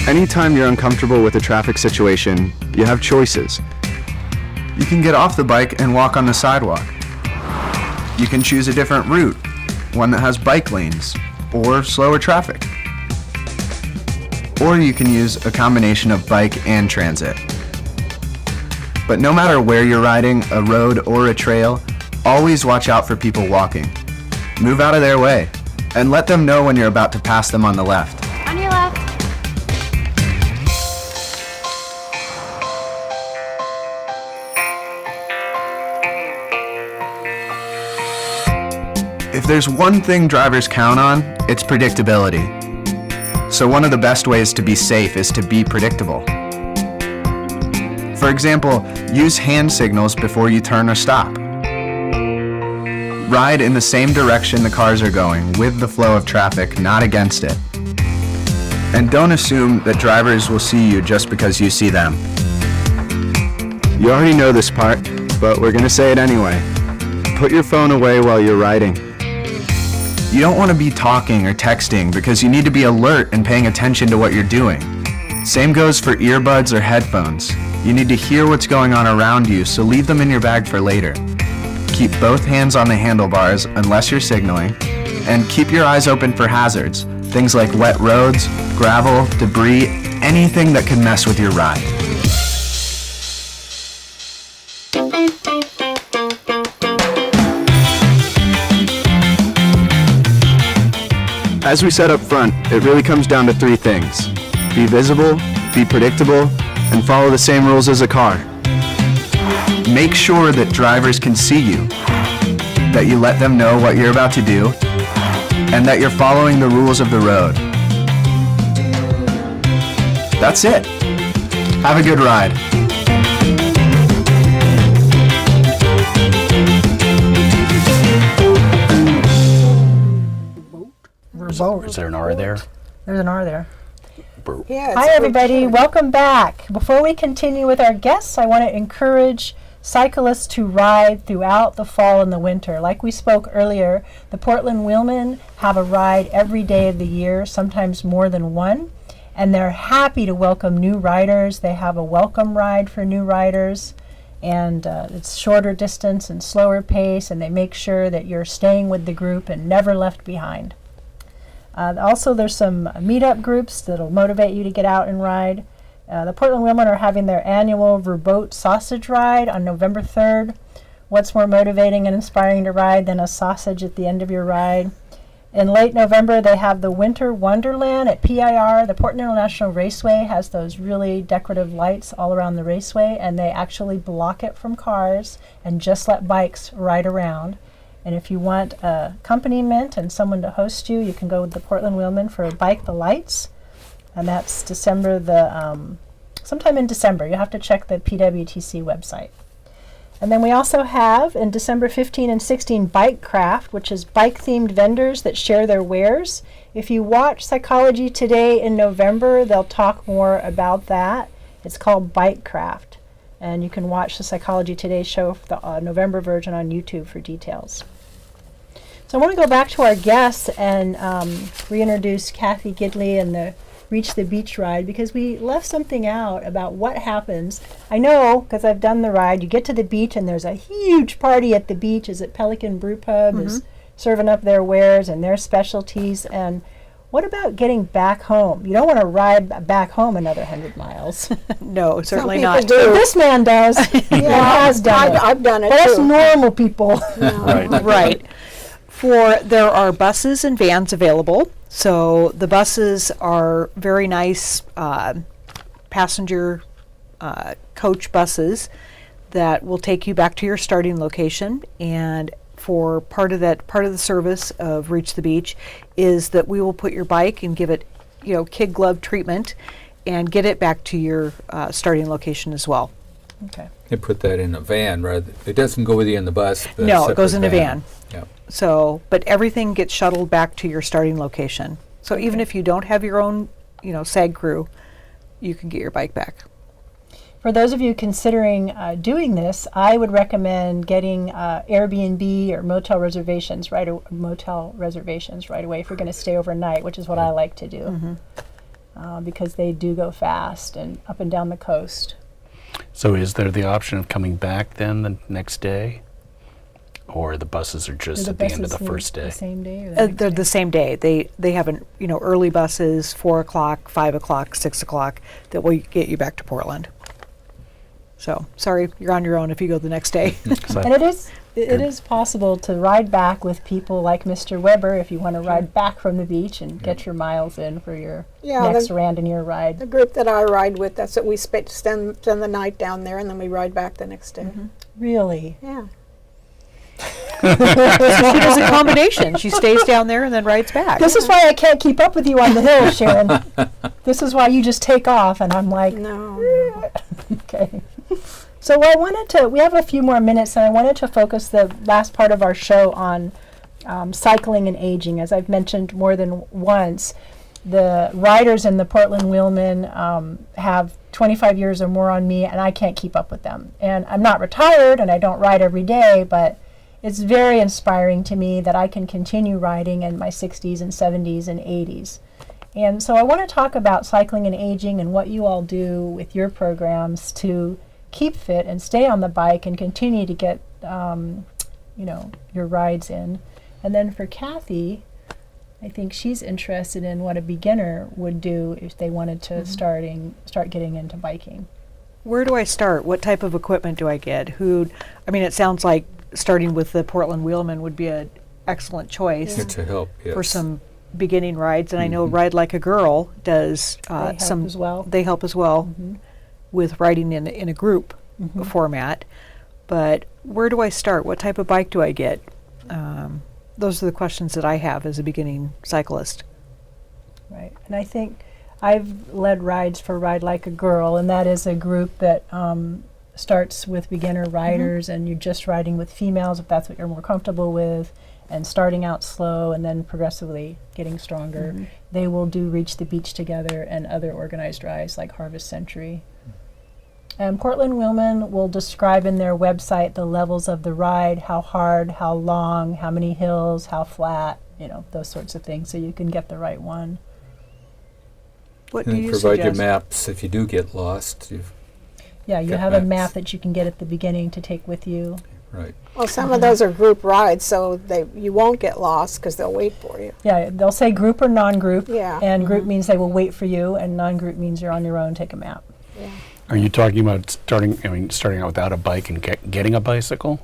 Anytime you're uncomfortable with a traffic situation, you have choices. You can get off the bike and walk on the sidewalk. You can choose a different route, one that has bike lanes, or slower traffic. Or you can use a combination of bike and transit. But no matter where you're riding, a road or a trail, always watch out for people walking. Move out of their way, and let them know when you're about to pass them on the left. On your left. If there's one thing drivers count on, it's predictability. So one of the best ways to be safe is to be predictable. For example, use hand signals before you turn or stop. Ride in the same direction the cars are going, with the flow of traffic, not against it. And don't assume that drivers will see you just because you see them. You already know this part, but we're gonna say it anyway. Put your phone away while you're riding. You don't want to be talking or texting because you need to be alert and paying attention to what you're doing. Same goes for earbuds or headphones. You need to hear what's going on around you, so leave them in your bag for later. Keep both hands on the handlebars unless you're signaling, and keep your eyes open for hazards, things like wet roads, gravel, debris, anything that can mess with your ride. As we said up front, it really comes down to 3 things. Be visible, be predictable, and follow the same rules as a car. Make sure that drivers can see you, that you let them know what you're about to do, and that you're following the rules of the road. That's it. Have a good ride. Is there an R there? There's an R there. Yeah, Hi, everybody. Welcome back. Before we continue with our guests, I want to encourage cyclists to ride throughout the fall and the winter. Like we spoke earlier, the Portland Wheelmen have a ride every day of the year, sometimes more than one, and they're happy to welcome new riders. They have a welcome ride for new riders, and it's shorter distance and slower pace, and they make sure that you're staying with the group and never left behind. Also, there's some meetup groups that'll motivate you to get out and ride. The Portland Wheelmen are having their annual Verboten sausage ride on November 3rd. What's more motivating and inspiring to ride than a sausage at the end of your ride? In late November, they have the Winter Wonderland at PIR. The Portland International Raceway has those really decorative lights all around the raceway, and they actually block it from cars and just let bikes ride around. And if you want accompaniment and someone to host you, you can go with the Portland Wheelmen for Bike the Lights. And that's December sometime in December. You have to check the PWTC website. And then we also have, in December 15 and 16, Bike Craft, which is bike-themed vendors that share their wares. If you watch Psychology Today in November, they'll talk more about that. It's called Bike Craft. And you can watch the Psychology Today show, the November version, on YouTube for details. So I want to go back to our guests and reintroduce Cathy Gidley and the Reach the Beach ride, because we left something out about what happens. I know, because I've done the ride, you get to the beach and there's a huge party at the beach. Is it Pelican Brew Pub is serving up their wares and their specialties. And What about getting back home? You don't want to ride back home another 100 miles. No, certainly people not. do. But this man does. He has done it. I've done it But that's too. normal people. Right. Right. There are buses and vans available. So the buses are very nice passenger coach buses that will take you back to your starting location. And for part of the service of Reach the Beach is that we will put your bike and give it, kid glove treatment and get it back to your starting location as well. Okay. They put that in a van rather. It doesn't go with you in the bus. But No, a it goes separate in a van. Yeah. So, but everything gets shuttled back to your starting location. So even Okay. if you don't have your own, SAG crew, you can get your bike back. For those of you considering doing this, I would recommend getting Airbnb or motel reservations right away if you're going to stay overnight, which is what I like to do, because they do go fast and up and down the coast. So is there the option of coming back then the next day? Or the buses are just Do at the end of buses the leave first day? The same day? Or the next They're day? the same day. They have early buses, 4 o'clock, 5 o'clock, 6 o'clock, that will get you back to Portland. So sorry, you're on your own if you go the next day. So And it is possible to ride back with people like Mr. Weber if you want to ride back from the beach and get your miles in for your Yeah, next the Randonneur ride. group that I ride with, that's what we spend the night down there, and then we ride back the next day. Really? Yeah. She does a combination. She stays down there and then rides back. This is why I can't keep up with you on the hill, Sharon. This is why you just take off, and I'm like, No. okay. So we have a few more minutes, and I wanted to focus the last part of our show on cycling and aging. As I've mentioned more than once, the riders in the Portland Wheelman have 25 years or more on me, and I can't keep up with them. And I'm not retired, and I don't ride every day, but it's very inspiring to me that I can continue riding in my 60s and 70s and 80s. And so I want to talk about cycling and aging and what you all do with your programs to keep fit and stay on the bike and continue to get, your rides in. And then for Cathy, I think she's interested in what a beginner would do if they wanted to start getting into biking. Where do I start? What type of equipment do I get? It sounds like starting with the Portland Wheelman would be an excellent choice It's a help. Yes. for some beginning rides. And I know Ride Like a Girl does They help as well. They help as well with riding in a group format. But where do I start? What type of bike do I get? Those are the questions that I have as a beginning cyclist. Right. And I think I've led rides for Ride Like a Girl, and that is a group that starts with beginner riders, and you're just riding with females if that's what you're more comfortable with, and starting out slow and then progressively getting stronger. They will do Reach the Beach together and other organized rides like Harvest Century. And Portland Wheelman will describe in their website the levels of the ride, how hard, how long, how many hills, how flat, those sorts of things, so you can get the right one. What do And you provide suggest? your maps if you do get lost. Yeah, you Got have a maps. map that you can get at the beginning to take with you. Right. Well, some of those are group rides, so you won't get lost because they'll wait for you. Yeah, they'll say group or non-group. Yeah. And group means they will wait for you, and non-group means you're on your own, take a map. Yeah. Are you talking about starting out without a bike and getting a bicycle?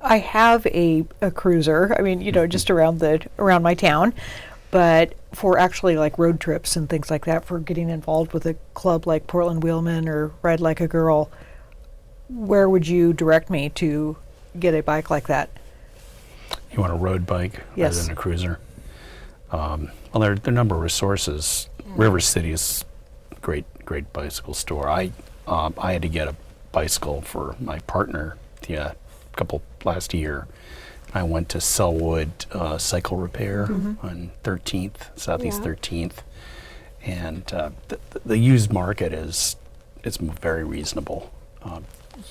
I have a cruiser. Just around my town, but for actually like road trips and things like that, for getting involved with a club like Portland Wheelman or Ride Like a Girl, where would you direct me to get a bike like that? You want a road bike Yes. rather than a cruiser? There are a number of resources. River City is a great bicycle store. I had to get a bicycle for my partner last year. I went to Selwood Cycle Repair on 13th, Southeast Yeah. 13th, and the used market is very reasonable.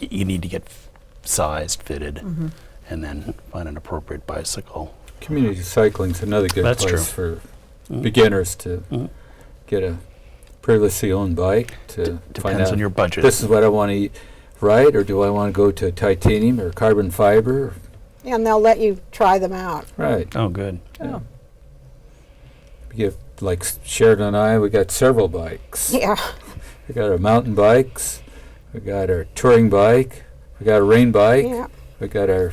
You need to get sized, fitted, and then find an appropriate bicycle. Community cycling's another good That's place true. for beginners to get a previously owned bike to find Depends out on your budget. this is what I want to ride, or do I want to go to titanium or carbon fiber? And they'll let you try them out. Right. Oh, good. Yeah. We get, like Sharon and I, we got several bikes. Yeah. We got our mountain bikes, we got our touring bike, we got a rain bike, Yeah. we got our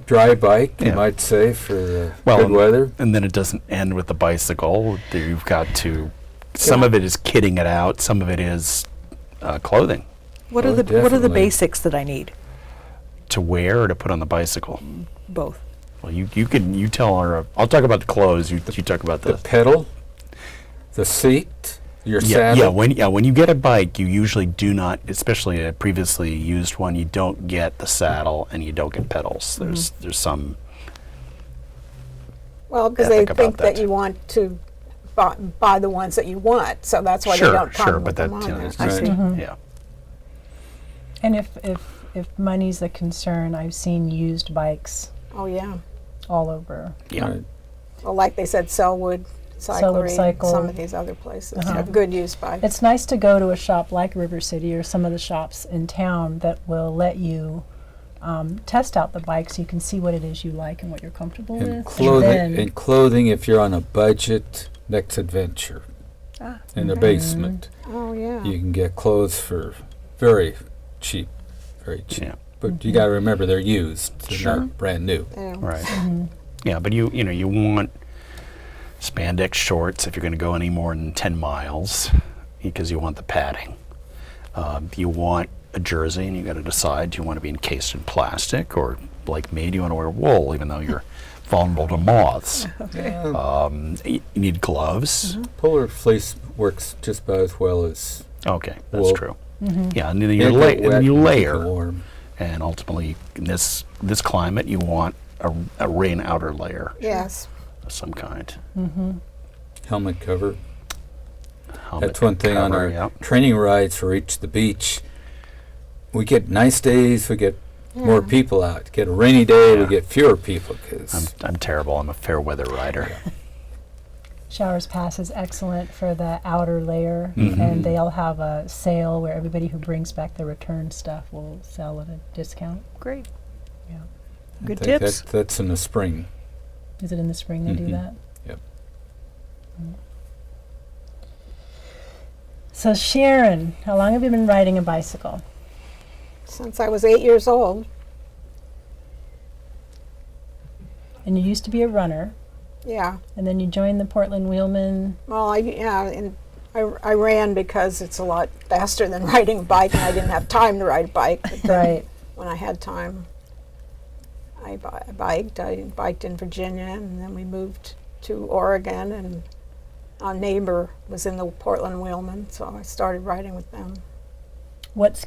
dry bike, you Yeah. might say, for the Well, good weather. And then it doesn't end with the bicycle. You've got to, some of it is kitting it out, some of it is clothing What Oh, are the definitely. basics that I need? to wear or to put on the bicycle. Both. Well, you tell her. I'll talk about the clothes. You talk about The the pedal, the seat, your yeah, saddle. when you get a bike, you usually do not, especially a previously used one, you don't get the saddle and you don't get pedals. There's some Well, because they ethic about think that that. you want to buy the ones that you want, so that's why they don't come but with that them on there. is I just, see. yeah. And if money's a concern, I've seen used bikes Oh, yeah. all over. Yeah. Right. Well, like they said, Selwood Cyclery, Cycle. some of these other places Uh-huh. have good use bikes. It's nice to go to a shop like River City or some of the shops in town that will let you test out the bike so you can see what it is you like and what you're comfortable And with. clothing if you're on a budget, next adventure. Ah, In the basement. Oh, yeah. You can get clothes for very cheap. Very cheap. Yeah. But you got to remember they're used. They're Sure. not brand new. Yeah. Right. Yeah, but you want spandex shorts if you're going to go any more than 10 miles because you want the padding. You want a jersey, and you got to decide, do you want to be encased in plastic, or like me, do you want to wear wool even though you're vulnerable to moths? You need gloves. Polar fleece works just about as well as Okay, that's Wool. true. Yeah, and then It'll you, get wet and then you and keep it layer. warm. And ultimately, in this climate, you want a rain outer layer Yes. of some kind. Helmet cover. Helmet That's one thing on cover, our yep. training rides for Reach the Beach. We get nice days, we get more people out. Get a rainy day, Yeah. we get fewer people. 'Cause I'm terrible. I'm a fair weather rider. Showers Pass is excellent for the outer layer, Mhm. and they'll have a sale where everybody who brings back the return stuff will sell at a discount. Great. Yeah. I Good think tips. That's in the spring. Is it in the spring they do Mhm. that? Yep. So Sharon, how long have you been riding a bicycle? Since I was 8 years old. And you used to be a runner, Yeah. and then you joined the Portland Wheelmen. Well, I ran because it's a lot faster than riding a bike, and I didn't have time to ride a bike. But then Right. when I had time, I biked. I biked in Virginia, and then we moved to Oregon, and a neighbor was in the Portland Wheelmen, so I started riding with them. What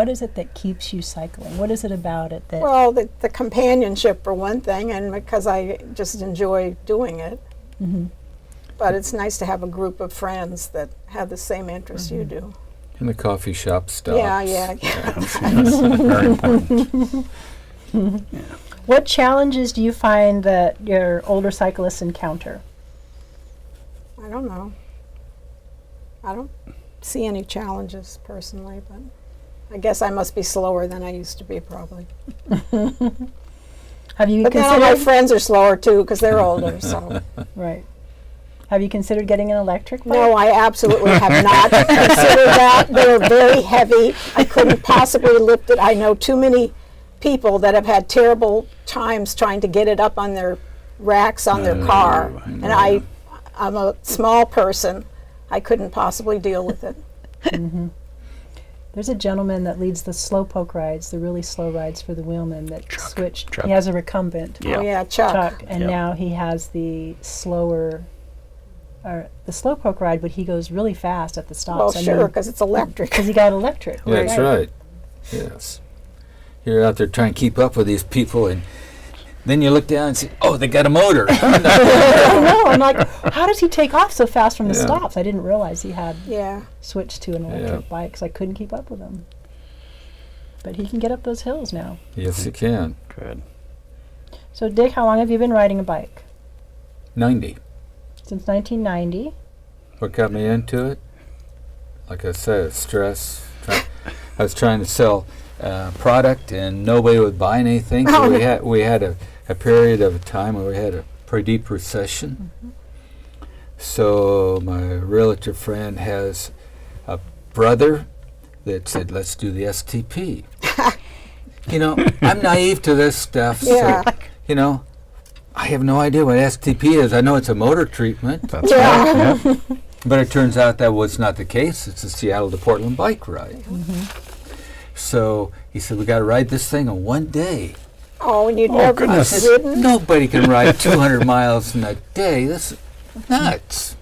is it that keeps you cycling? What is it about it that Well, the companionship for one thing, and because I just enjoy doing it. Mhm. But it's nice to have a group of friends that have the same interests you do. And the coffee shop stops. Yeah. That's very important. What challenges do you find that your older cyclists encounter? I don't know. I don't see any challenges personally, but I guess I must be slower than I used to be probably. Have you But now my considered friends are slower too because they're older, so. right? Have you considered getting an electric bike? No, I absolutely have not considered that. They're very heavy. I couldn't possibly lift it. I know too many people that have had terrible times trying to get it up on their racks on their car. And I'm a small person. I couldn't possibly deal with it. There's a gentleman that leads the slowpoke rides, the really slow rides for the wheelmen that switched. Chuck. He has a recumbent, Yeah. Oh yeah, Chuck. and Yep. now he has the slower, or the slowpoke ride, but he goes really fast at the stops. Well, sure, because it's electric. because he got electric. Yeah, that's right. Yes. You're out there trying to keep up with these people, and then you look down and say, oh, they got a motor. I know. I'm like, how does he take off so fast from the Yeah. stops? I didn't realize he had Yeah. switched to an electric bike because I couldn't keep up with him. But he can get up those hills now. Yes, you can. Good. So, Dick, how long have you been riding a bike? 90. Since 1990. What got me into it? Like I said, stress. I was trying to sell product, and nobody would buy anything. So we had a period of time where we had a pretty deep recession, So my realtor friend has a brother that said, let's do the STP. You know, I'm naive to this stuff. Yeah. So, you know, I have no idea what STP is. I know it's a motor treatment. That's right. Yeah. But it turns out that was not the case. It's a Seattle to Portland bike ride. So he said, we got to ride this thing in one day. Oh, and you'd Oh, never goodness. I said, ridden? nobody can ride 200 miles in a day. This is nuts.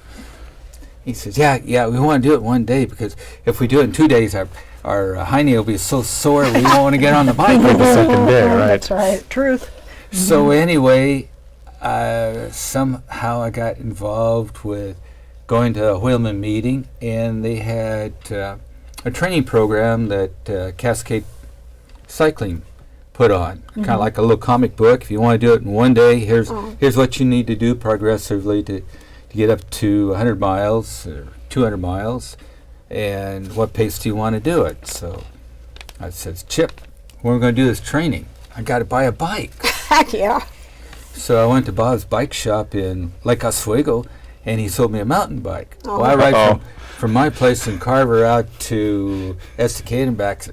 He says, yeah, we want to do it one day because if we do it in 2 days, our hiney will be so sore we won't want to get on the bike. The second day, right? That's right. Truth. So anyway, somehow I got involved with going to a Wheelman meeting, and they had a training program that Cascade Cycling put on, kind of like a little comic book. If you want to do it in one day, here's what you need to do progressively to get up to 100 miles or 200 miles, and what pace do you want to do it. So I said, Chip, we're going to do this training. I got to buy a bike. Heck yeah. So I went to Bob's bike shop in Lake Oswego, and he sold me a mountain bike. Oh. Well, I ride from my place in Carver out to Estacade and back.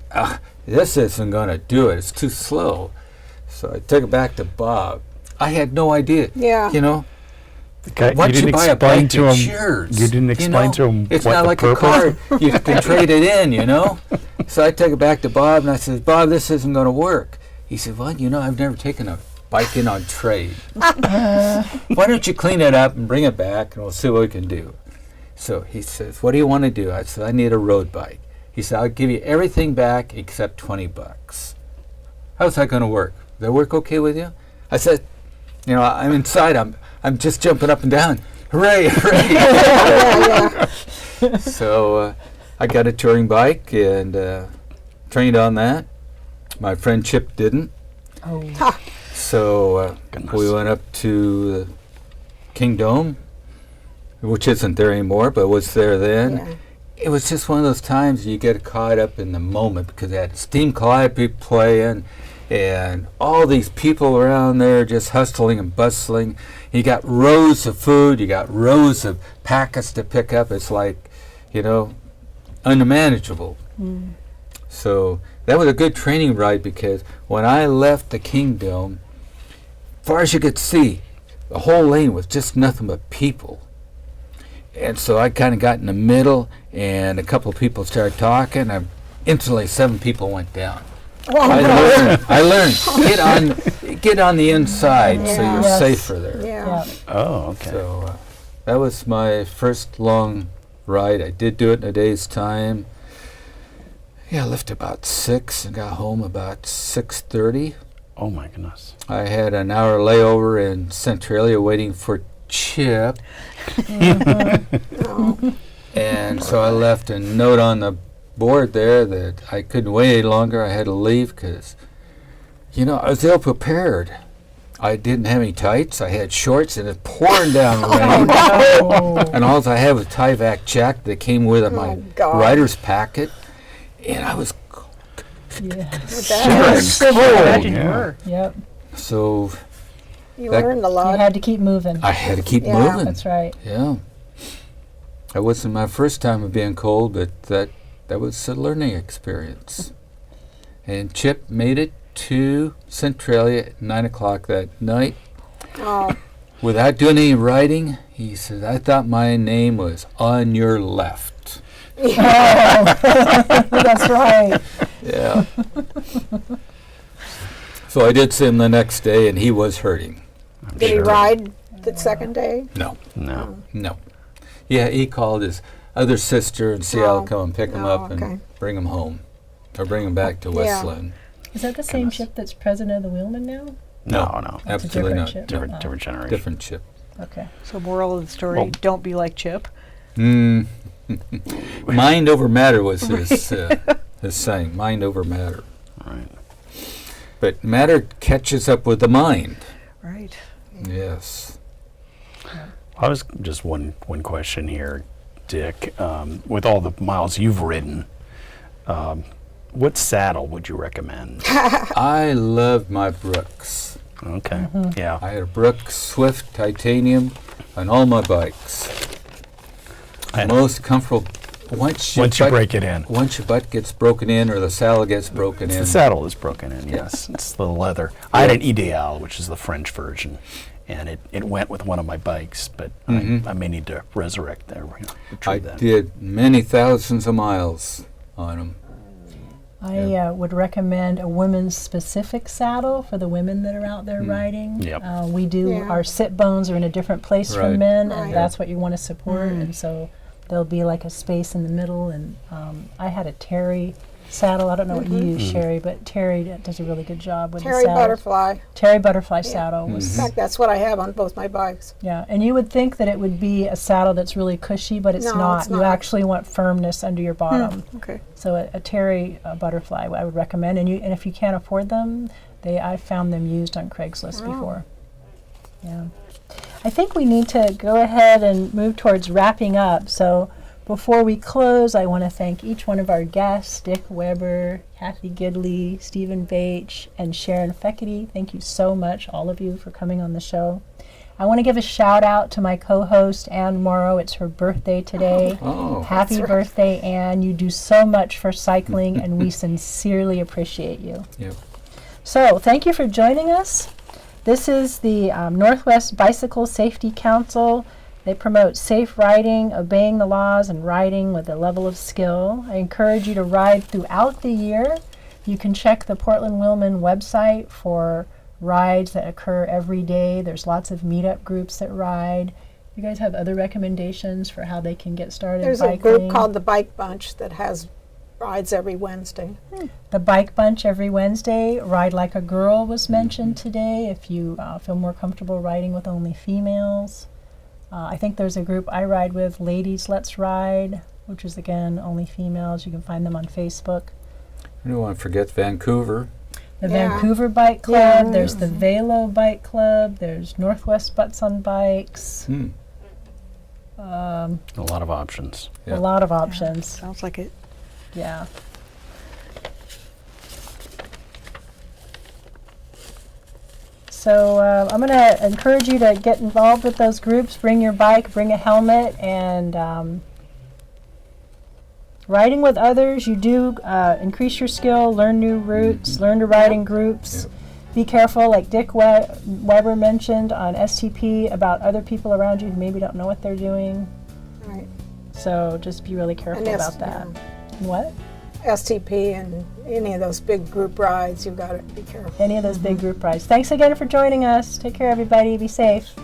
This isn't going to do it. It's too slow. So I took it back to Bob. I had no idea. Yeah. You know, Okay. once you buy a bike, it's yours. You didn't explain to him It's what not the like purpose. a car. You can trade it in, you know. So I took it back to Bob, and I said, Bob, this isn't going to work. He said, well, you know, I've never taken a bike in on trade. Why don't you clean it up and bring it back, and we'll see what we can do. So he says, what do you want to do? I said, I need a road bike. He said, I'll give you everything back except $20. How's that going to work? Does that work okay with you? I said, you know, I'm inside. I'm just jumping up and down. Hooray, hooray. So I got a touring bike and trained on that. My friend Chip didn't. Oh. So Goodness. we went up to the King Dome, which isn't there anymore, but was there then. Yeah. It was just one of those times you get caught up in the moment because they had Steam Calliope playing and all these people around there just hustling and bustling. You got rows of food, you got rows of packets to pick up. It's like, you know, unmanageable. So that was a good training ride because when I left the Kingdom, far as you could see, the whole lane was just nothing but people. And so I kind of got in the middle, and a couple of people started talking, and instantly 7 people went down. I learned, get on the inside so Yeah. you're Yes. safer there. Yeah. Oh, okay. So that was my first long ride. I did do it in a day's time. Yeah, I left about 6 and got home about 6:30. Oh my goodness. I had an hour layover in Centralia waiting for Chip. Oh. And so I left a note on the board there that I couldn't wait any longer. I had to leave because, you know, I was ill prepared. I didn't have any tights. I had shorts, and it pouring down rain. And all I had was Tyvek jacket that came with my God. rider's packet. And I was Yes. Imagine you yeah. were. Yep. so You That- learned a You lot. had to keep moving. I had to keep Yeah. moving. That's right. Yeah. That wasn't my first time of being cold, but that was a learning experience. And Chip made it to Centralia at 9 o'clock that night. Oh, Without doing any writing, he said, I thought my name was on your left. That's right. Yeah. So I did see him the next day, and he was hurting. did he Sure. ride the second day? No, No. no. Yeah, he called his other sister in Seattle Oh. come and pick him Oh, up okay. and bring him home. Or bring him back to Yeah. West Lynn. Is that the same Goodness. ship that's president of the Wheelman now? No. That's a Absolutely different not. ship. Different, Oh. different generation. Different ship. Okay. So moral of the story, Well- don't be like Chip. Mm. Mind over matter was his saying. Mind over matter. Right. But matter catches up with the mind. Right. Yes. I was just one question here, Dick. With all the miles you've ridden, what saddle would you recommend? I loved my Brooks. Okay. Yeah. I had a Brooks Swift Titanium on all my bikes. I know. most comfortable. Once your Once you butt- break it in. Once your butt gets broken in or the saddle gets broken It's in. the saddle is broken in, yes. It's the leather. I had an Ideal, which is the French version, and it went with one of my bikes, but I may need to resurrect that. I Retrieve that. did many thousands of miles on them. I would recommend a women's specific saddle for the women that are out there riding. Yep. We do, Yeah. our sit bones are in a different place Right. from men, Right. and that's what you want to support. And so there'll be like a space in the middle. And I had a Terry saddle. I don't know what you use, Sherry, but Terry does a really good job with Terry the saddle. Butterfly. Terry Butterfly saddle was, In fact, that's what I have on both my bikes. yeah. And you would think that it would be a saddle that's really cushy, but it's No, not. it's You not. actually want firmness under your bottom. Okay. So a Terry Butterfly I would recommend, and if you can't afford them, I found them used on Craigslist before. Yeah, I think we need to go ahead and move towards wrapping up. So before we close, I want to thank each one of our guests: Dick Weber, Cathy Gidley, Stephen Bache, and Sharon Fekety. Thank you so much, all of you, for coming on the show. I want to give a shout out to my co-host, Ann Morrow. It's her birthday today. Oh, Happy birthday, Ann. You do so much for cycling, and we sincerely appreciate you. yep. So, thank you for joining us. This is the Northwest Bicycle Safety Council. They promote safe riding, obeying the laws, and riding with a level of skill. I encourage you to ride throughout the year. You can check the Portland-Wilman website for rides that occur every day. There's lots of meetup groups that ride. You guys have other recommendations for how they can get started There's biking? a group called the Bike Bunch that has rides every Wednesday. The Bike Bunch every Wednesday. Ride Like a Girl was mentioned today if you feel more comfortable riding with only females. I think there's a group I ride with, Ladies Let's Ride, which is again only females. You can find them on Facebook. I don't want to forget Vancouver. The Yeah. Vancouver Bike Club, Yeah. there's the Velo Bike Club, there's Northwest Butts on Bikes. A lot of options. Yeah. A lot of options. Sounds like it. Yeah. So I'm going to encourage you to get involved with those groups. Bring your bike, bring a helmet, and riding with others, you do increase your skill, learn new routes, learn to ride in groups. Yep. Be careful, like Dick Weber mentioned on STP, about other people around you who maybe don't know what they're doing. Right. So just be really careful And about that. What? STP and any of those big group rides, you've got to be careful. Any of those big group rides. Thanks again for joining us. Take care, everybody. Be safe.